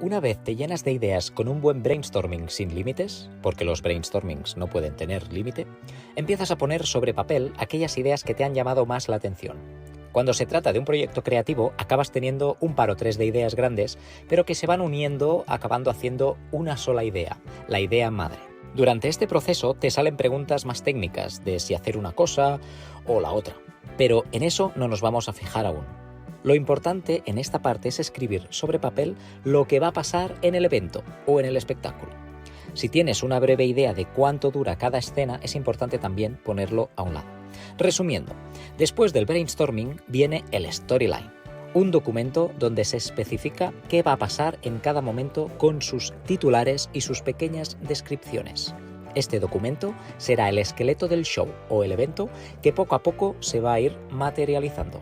Una vez te llenas de ideas con un buen brainstorming sin límites, porque los brainstormings no pueden tener límite, empiezas a poner sobre papel aquellas ideas que te han llamado más la atención. Cuando se trata de un proyecto creativo, acabas teniendo un par o tres de ideas grandes, pero que se van uniendo, acabando haciendo una sola idea, la idea madre. Durante este proceso te salen preguntas más técnicas de si hacer una cosa o la otra, pero en eso no nos vamos a fijar aún. Lo importante en esta parte es escribir sobre papel lo que va a pasar en el evento o en el espectáculo. Si tienes una breve idea de cuánto dura cada escena, es importante también ponerlo a un lado. Resumiendo, después del brainstorming viene el storyline, un documento donde se especifica qué va a pasar en cada momento con sus titulares y sus pequeñas descripciones. Este documento será el esqueleto del show o el evento que poco a poco se va a ir materializando.